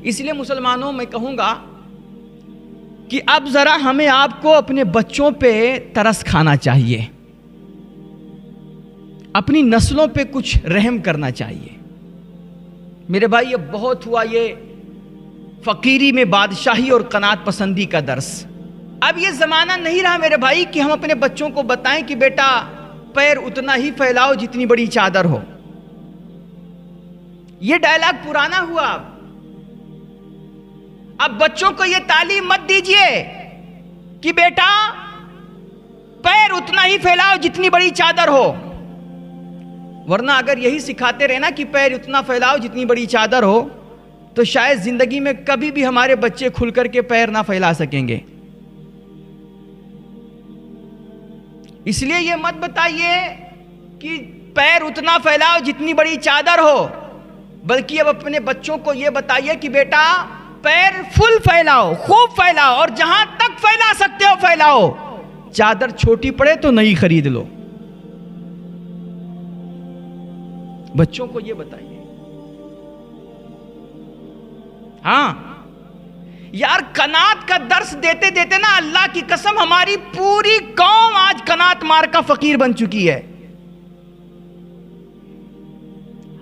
اس لیے مسلمانوں میں کہوں گا کہ اب ذرا ہمیں آپ کو اپنے بچوں پہ ترس کھانا چاہیے، اپنی نسلوں پہ کچھ رحم کرنا چاہیے۔ میرے بھائی یہ بہت ہوا یہ فقیری میں بادشاہی اور قناعت پسندی کا درس۔ اب یہ زمانہ نہیں رہا میرے بھائی کہ ہم اپنے بچوں کو بتائیں کہ بیٹا پیر اتنا ہی پھیلاؤ جتنی بڑی چادر ہو۔ یہ ڈائلاگ پرانا ہوا۔ اب بچوں کو یہ تعلیم مت دیجئے کہ بیٹا پیر اتنا ہی پھیلاؤ جتنی بڑی چادر ہو، ورنہ اگر یہی سکھاتے رہنا کہ پیر اتنا پھیلاؤ جتنی بڑی چادر ہو تو شاید زندگی میں کبھی بھی ہمارے بچے کھل کر کے پیر نہ پھیلا سکیں گے۔ اس لیے یہ مت بتائیے کہ پیر اتنا پھیلاؤ جتنی بڑی چادر ہو، بلکہ اب اپنے بچوں کو یہ بتائیے کہ بیٹا پیر فل پھیلاؤ، خوب پھیلاؤ، اور جہاں تک پھیلا سکتے ہو پھیلاؤ، چادر چھوٹی پڑے تو نئی خرید لو۔ بچوں کو یہ بتائیے۔ ہاں یار، قناعت کا درس دیتے دیتے نا اللہ کی قسم ہماری پوری قوم آج قناعت مار کا فقیر بن چکی ہے،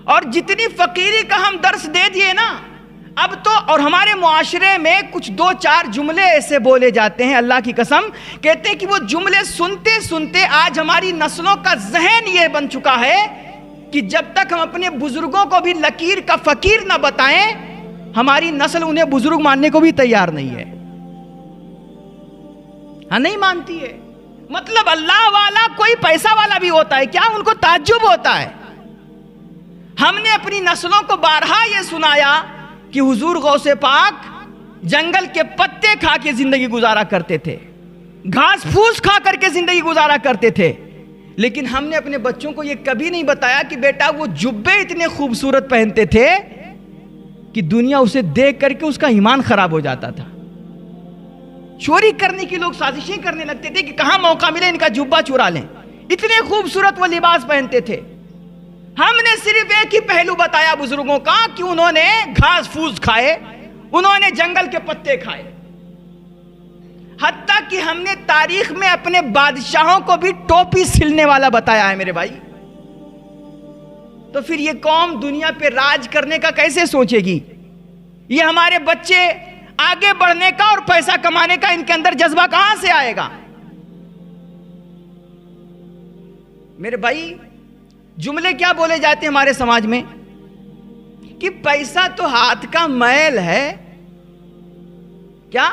اور جتنی فقیری کا ہم درس دے دیے نا اب تو، اور ہمارے معاشرے میں کچھ دو چار جملے ایسے بولے جاتے ہیں اللہ کی قسم، کہتے ہیں کہ وہ جملے سنتے سنتے آج ہماری نسلوں کا ذہن یہ بن چکا ہے کہ جب تک ہم اپنے بزرگوں کو بھی لکیر کا فقیر نہ بتائیں ہماری نسل انہیں بزرگ ماننے کو بھی تیار نہیں ہے۔ ہاں نہیں مانتی ہے۔ مطلب اللہ والا کوئی پیسہ والا بھی ہوتا ہے کیا؟ ان کو تعجب ہوتا ہے۔ ہم نے اپنی نسلوں کو بارہا یہ سنایا کہ حضور غوث پاک جنگل کے پتے کھا کے زندگی گزارا کرتے تھے، گھاس پھوس کھا کر کے زندگی گزارا کرتے تھے، لیکن ہم نے اپنے بچوں کو یہ کبھی نہیں بتایا کہ بیٹا وہ جبے اتنے خوبصورت پہنتے تھے کہ دنیا اسے دیکھ کر کے اس کا ایمان خراب ہو جاتا تھا۔ چوری کرنے کی لوگ سازشیں کرنے لگتے تھے کہ کہاں موقع ملے ان کا جبہ چورا لیں، اتنے خوبصورت وہ لباس پہنتے تھے۔ ہم نے صرف ایک ہی پہلو بتایا بزرگوں کا کہ انہوں نے گھاس پھوس کھائے، انہوں نے جنگل کے پتے کھائے، حتیٰ کہ ہم نے تاریخ میں اپنے بادشاہوں کو بھی ٹوپی سلنے والا بتایا ہے میرے بھائی۔ تو پھر یہ قوم دنیا پہ راج کرنے کا کیسے سوچے گی؟ یہ ہمارے بچے آگے بڑھنے کا اور پیسہ کمانے کا ان کے اندر جذبہ کہاں سے آئے گا؟ میرے بھائی جملے کیا بولے جاتے ہیں ہمارے سماج میں کہ پیسہ تو ہاتھ کا میل ہے، کیا؟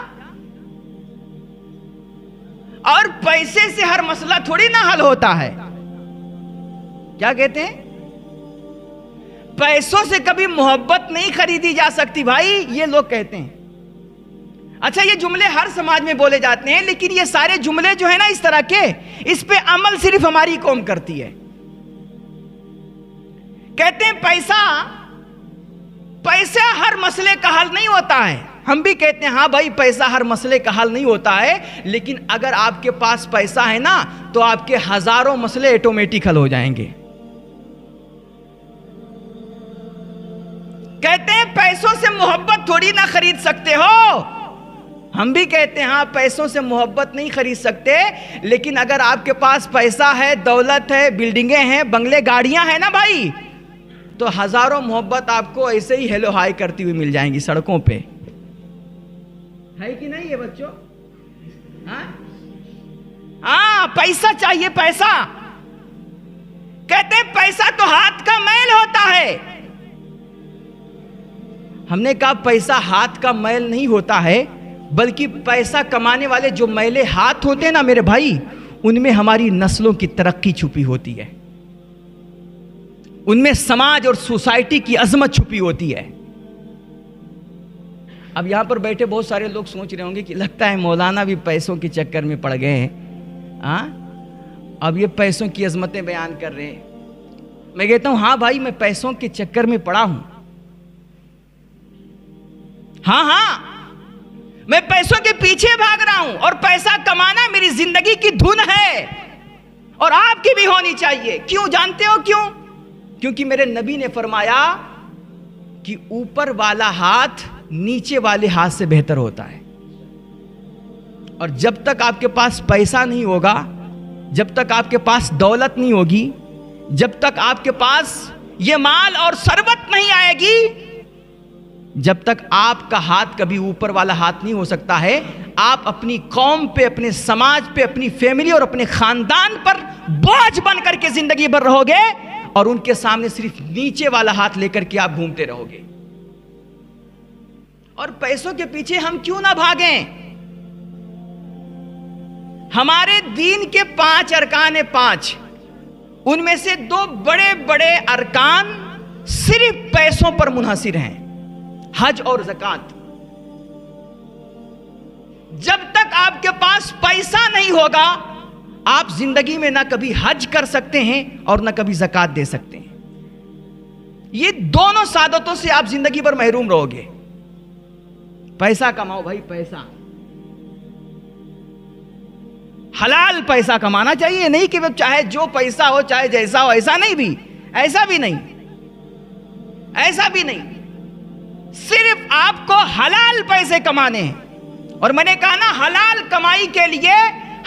اور پیسے سے ہر مسئلہ تھوڑی نہ حل ہوتا ہے۔ کیا کہتے ہیں؟ پیسوں سے کبھی محبت نہیں خریدی جا سکتی بھائی، یہ لوگ کہتے ہیں۔ اچھا یہ جملے ہر سماج میں بولے جاتے ہیں، لیکن یہ سارے جملے جو ہیں نا اس طرح کے، اس پہ عمل صرف ہماری قوم کرتی ہے۔ کہتے ہیں پیسہ ہر مسئلے کا حل نہیں ہوتا ہے۔ ہم بھی کہتے ہیں ہاں بھائی پیسہ ہر مسئلے کا حل نہیں ہوتا ہے، لیکن اگر آپ کے پاس پیسہ ہے نا تو آپ کے ہزاروں مسئلے آٹومیٹک حل ہو جائیں گے۔ کہتے ہیں پیسوں سے محبت تھوڑی نہ خرید سکتے ہو۔ ہم بھی کہتے ہیں ہاں پیسوں سے محبت نہیں خرید سکتے، لیکن اگر آپ کے پاس پیسہ ہے، دولت ہے، بلڈنگیں ہیں، بنگلے، گاڑیاں ہیں نا بھائی، تو ہزاروں محبت آپ کو ایسے ہی ہیلو ہائی کرتی ہوئی مل جائیں گی سڑکوں پہ۔ ہے کہ نہیں یہ بچوں؟ ہاں پیسہ چاہیے، پیسہ۔ کہتے ہیں پیسہ تو ہاتھ کا میل ہوتا ہے۔ ہم نے کہا پیسہ ہاتھ کا میل نہیں ہوتا ہے، بلکہ پیسہ کمانے والے جو میلے ہاتھ ہوتے ہیں نا میرے بھائی، ان میں ہماری نسلوں کی ترقی چھپی ہوتی ہے، ان میں سماج اور سوسائٹی کی عظمت چھپی ہوتی ہے۔ اب یہاں پر بیٹھے بہت سارے لوگ سوچ رہے ہوں گے کہ لگتا ہے مولانا بھی پیسوں کے چکر میں پڑ گئے ہیں، اب یہ پیسوں کی عظمتیں بیان کر رہے ہیں۔ میں کہتا ہوں ہاں بھائی میں پیسوں کے چکر میں پڑا ہوں، ہاں میں پیسوں کے پیچھے بھاگ رہا ہوں، اور پیسہ کمانا میری زندگی کی دھن ہے، اور آپ کی بھی ہونی چاہیے۔ کیوں جانتے ہو کیوں؟ کیونکہ میرے نبی نے فرمایا کہ اوپر والا ہاتھ نیچے والے ہاتھ سے بہتر ہوتا ہے. اور جب تک آپ کے پاس پیسہ نہیں ہوگا، جب تک آپ کے پاس دولت نہیں ہوگی، جب تک آپ کے پاس یہ مال اور ثروت نہیں آئے گی، جب تک آپ کا ہاتھ کبھی اوپر والا ہاتھ نہیں ہو سکتا ہے. آپ اپنی قوم پہ، اپنے سماج پہ، اپنی فیملی اور اپنے خاندان پر بوجھ بن کر کے زندگی بھر رہو گے، اور ان کے سامنے صرف نیچے والا ہاتھ لے کر کے آپ گھومتے رہو گے. اور پیسوں کے پیچھے ہم کیوں نہ بھاگیں؟ ہمارے دین کے 5 ارکان ہیں، 5، ان میں سے 2 بڑے بڑے ارکان صرف پیسوں پر منحصر ہیں، حج اور زکوٰۃ. جب تک آپ کے پاس پیسہ نہیں ہوگا، آپ زندگی میں نہ کبھی حج کر سکتے ہیں اور نہ کبھی زکوٰۃ دے سکتے ہیں. یہ دونوں سعادتوں سے آپ زندگی بھر محروم رہو گے. پیسہ کماؤ بھائی، پیسہ حلال پیسہ کمانا چاہیے، نہیں کہ چاہے جو پیسہ ہو، چاہے جیسا ہو. ایسا نہیں، بھی ایسا بھی نہیں، ایسا بھی نہیں. صرف آپ کو حلال پیسے کمانے ہیں. اور میں نے کہا نا، حلال کمائی کے لیے،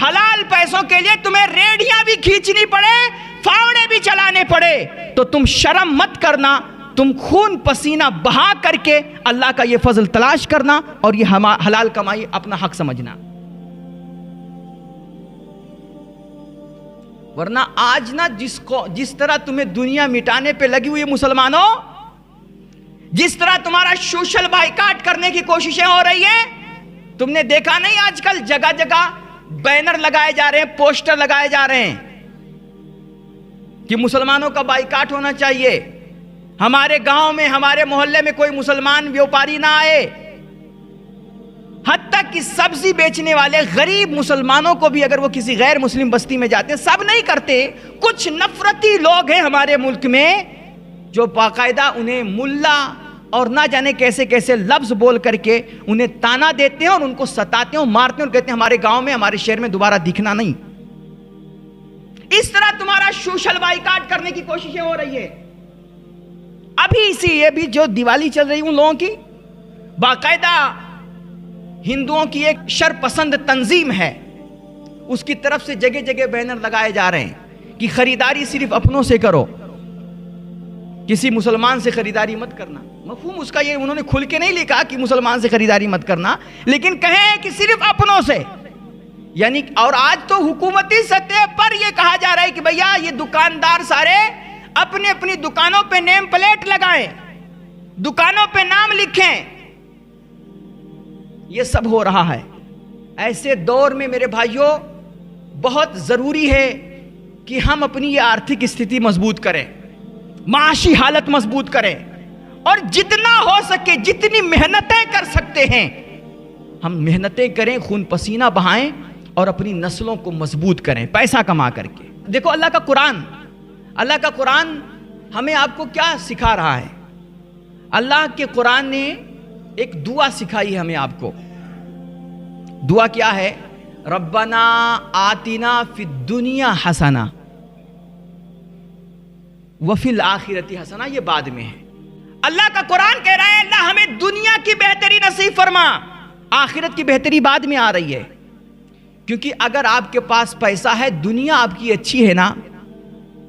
حلال پیسوں کے لیے تمہیں ریڑیاں بھی کھینچنی پڑے، فاوڑے بھی چلانے پڑے، تو تم شرم مت کرنا. تم خون پسینہ بہا کر کے اللہ کا یہ فضل تلاش کرنا اور یہ حلال کمائی اپنا حق سمجھنا. ورنہ آج نا جس طرح تمہیں دنیا مٹانے پہ لگی ہوئی مسلمانوں، جس طرح تمہارا سوشل بائیکاٹ کرنے کی کوششیں ہو رہی ہیں، تم نے دیکھا نہیں آج کل جگہ جگہ بینر لگائے جا رہے ہیں، پوسٹر لگائے جا رہے ہیں کہ مسلمانوں کا بائیکاٹ ہونا چاہیے. ہمارے گاؤں میں، ہمارے محلے میں کوئی مسلمان ویوپاری نہ آئے. حتیٰ کہ سبزی بیچنے والے غریب مسلمانوں کو بھی اگر وہ کسی غیر مسلم بستی میں جاتے ہیں، سب نہیں کرتے، کچھ نفرتی لوگ ہیں ہمارے ملک میں جو باقاعدہ انہیں ملا اور نہ جانے کیسے کیسے لفظ بول کر کے انہیں تانا دیتے ہیں اور ان کو ستاتے ہیں اور مارتے ہیں اور کہتے ہیں ہمارے گاؤں میں، ہمارے شہر میں دوبارہ دکھنا نہیں. اس طرح تمہارا سوشل بائیکاٹ کرنے کی کوششیں ہو رہی ہے. ابھی یہ بھی جو دیوالی چل رہی ان لوگوں کی، باقاعدہ ہندوؤں کی ایک شر پسند تنظیم ہے، اس کی طرف سے جگہ جگہ بینر لگائے جا رہے ہیں کہ خریداری صرف اپنوں سے کرو، کسی مسلمان سے خریداری مت کرنا. مفہوم اس کا یہ انہوں نے کھل کے نہیں لکھا کہ مسلمان سے خریداری مت کرنا، لیکن کہیں کہ صرف اپنوں سے. یعنی اور آج تو حکومتی سطح پر یہ کہا جا رہا ہے کہ بھیا یہ دکاندار سارے اپنے اپنی دکانوں پہ نیم پلیٹ لگائیں، دکانوں پہ نام لکھیں. یہ سب ہو رہا ہے. ایسے دور میں میرے بھائیوں بہت ضروری ہے کہ ہم اپنی یہ آرتھک استھتی مضبوط کریں، معاشی حالت مضبوط کریں، اور جتنا ہو سکے جتنی محنتیں کر سکتے ہیں ہم محنتیں کریں، خون پسینہ بہائیں اور اپنی نسلوں کو مضبوط کریں پیسہ کما کر کے. دیکھو اللہ کا قرآن ہمیں آپ کو کیا سکھا رہا ہے. اللہ کے قرآن نے ایک دعا سکھائی ہے ہمیں آپ کو. دعا کیا ہے؟ ربنا آتنا فی الدنیا حسنہ وفی الآخرۃ حسنہ. یہ بعد میں ہے. اللہ کا قرآن کہہ رہا ہے اللہ ہمیں دنیا کی بہتری نصیب فرما، آخرت کی بہتری بعد میں آ رہی ہے. کیونکہ اگر آپ کے پاس پیسہ ہے، دنیا آپ کی اچھی ہے نا،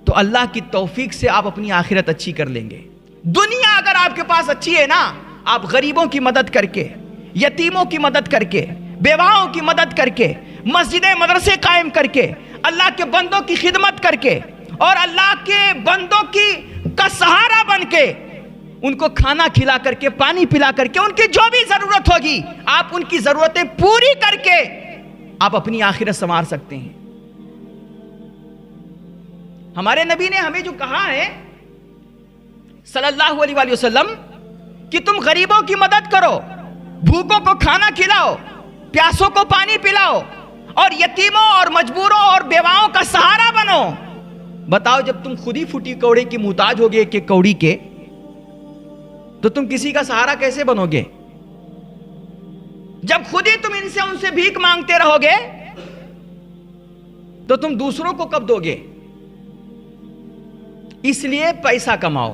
تو اللہ کی توفیق سے آپ اپنی آخرت اچھی کر لیں گے. دنیا اگر آپ کے پاس اچھی ہے نا، آپ غریبوں کی مدد کر کے، یتیموں کی مدد کر کے، بیواؤں کی مدد کر کے، مسجدیں مدرسے قائم کر کے، اللہ کے بندوں کی خدمت کر کے اور اللہ کے بندوں کا سہارا بن کے، ان کو کھانا کھلا کر کے، پانی پلا کر کے، ان کی جو بھی ضرورت ہوگی آپ ان کی ضرورتیں پوری کر کے آپ اپنی آخرت سنوار سکتے ہیں. ہمارے نبی نے ہمیں جو کہا ہے صلی اللہ علیہ وآلہ وسلم کہ تم غریبوں کی مدد کرو، بھوکوں کو کھانا کھلاؤ، پیاسوں کو پانی پلاؤ اور یتیموں اور مجبوروں اور بیواؤں کا سہارا بنو. بتاؤ جب تم خود ہی پھوٹی کوڑے کی محتاج ہوگے کہ کوڑی کے، تو تم کسی کا سہارا کیسے بنو گے؟ جب خود ہی تم ان سے بھیک مانگتے رہو گے تو تم دوسروں کو کب دو گے؟ اس لیے پیسہ کماؤ،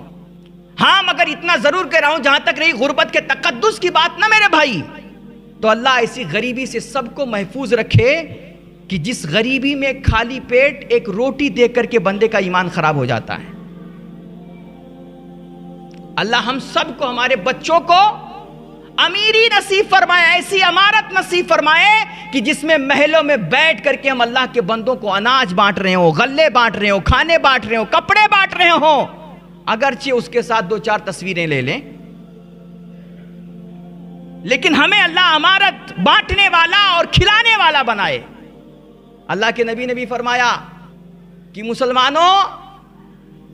ہاں مگر اتنا ضرور کہہ رہا ہوں، جہاں تک رہی غربت کے تقدس کی بات نہ میرے بھائی، تو اللہ ایسی غریبی سے سب کو محفوظ رکھے کہ جس غریبی میں خالی پیٹ ایک روٹی دیکھ کر کے بندے کا ایمان خراب ہو جاتا ہے۔ اللہ ہم سب کو، ہمارے بچوں کو امیری نصیب فرمائے، ایسی امارت نصیب فرمائے کہ جس میں محلوں میں بیٹھ کر کے ہم اللہ کے بندوں کو اناج بانٹ رہے ہوں، غلے بانٹ رہے ہوں، کھانے بانٹ رہے ہوں، کپڑے بانٹ رہے ہوں، اگرچہ اس کے ساتھ 2-4 تصویریں لے لیں، لیکن ہمیں اللہ امارت بانٹنے والا اور کھلانے والا بنائے۔ اللہ کے نبی نے بھی فرمایا کہ مسلمانوں،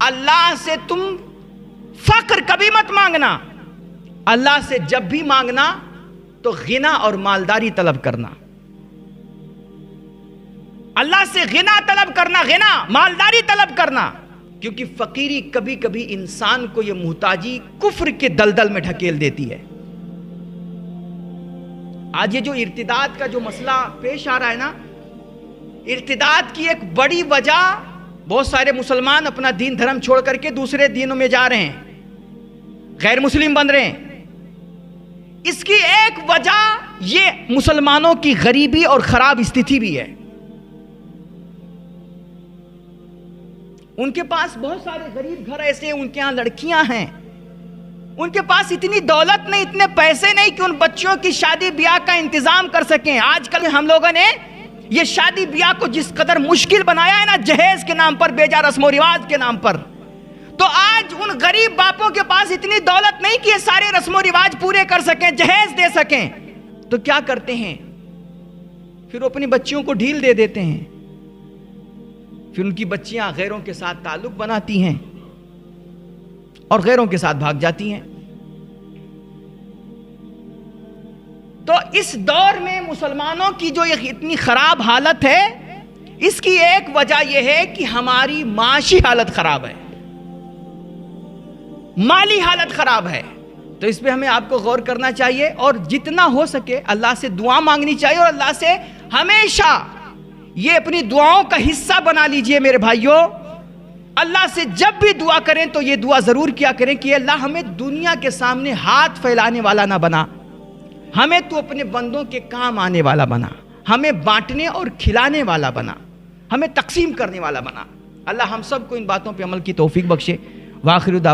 اللہ سے تم فقر کبھی مت مانگنا، اللہ سے جب بھی مانگنا تو غنا اور مالداری طلب کرنا۔ اللہ سے غنا طلب کرنا، غنا مالداری طلب کرنا، کیونکہ فقیری کبھی کبھی انسان کو یہ محتاجی کفر کے دلدل میں ڈھکیل دیتی ہے۔ آج یہ جو ارتداد کا جو مسئلہ پیش آ رہا ہے نا، ارتداد کی ایک بڑی وجہ بہت سارے مسلمان اپنا دین دھرم چھوڑ کر کے دوسرے دینوں میں جا رہے ہیں، غیر مسلم بن رہے ہیں۔ اس کی ایک وجہ یہ مسلمانوں کی غریبی اور خراب استھتی بھی ہے۔ ان کے پاس بہت سارے غریب گھر ایسے ہیں، ان کے ہاں لڑکیاں ہیں، ان کے پاس اتنی دولت نہیں، اتنے پیسے نہیں کہ ان بچوں کی شادی بیاہ کا انتظام کر سکیں۔ آج کل ہم لوگوں نے یہ شادی بیاہ کو جس قدر مشکل بنایا ہے نا، جہیز کے نام پر، بیجا رسم و رواج کے نام پر، تو آج ان غریب باپوں کے پاس اتنی دولت نہیں کہ یہ سارے رسم و رواج پورے کر سکیں، جہیز دے سکیں، تو کیا کرتے ہیں؟ پھر وہ اپنی بچیوں کو ڈھیل دے دیتے ہیں، پھر ان کی بچیاں غیروں کے ساتھ تعلق بناتی ہیں اور غیروں کے ساتھ بھاگ جاتی ہیں۔ تو اس دور میں مسلمانوں کی جو اتنی خراب حالت ہے، اس کی ایک وجہ یہ ہے کہ ہماری معاشی حالت خراب ہے، مالی حالت خراب ہے۔ تو اس پہ ہمیں آپ کو غور کرنا چاہیے اور جتنا ہو سکے اللہ سے دعا مانگنی چاہیے، اور اللہ سے ہمیشہ یہ اپنی دعاؤں کا حصہ بنا لیجئے میرے بھائیوں۔ اللہ سے جب بھی دعا کریں تو یہ دعا ضرور کیا کریں کہ اللہ ہمیں دنیا کے سامنے ہاتھ پھیلانے والا نہ بنا، ہمیں تو اپنے بندوں کے کام آنے والا بنا، ہمیں بانٹنے اور کھلانے والا بنا، ہمیں تقسیم کرنے والا بنا۔ اللہ ہم سب کو ان باتوں پہ عمل کی توفیق بخشے۔ وآخر دعوانا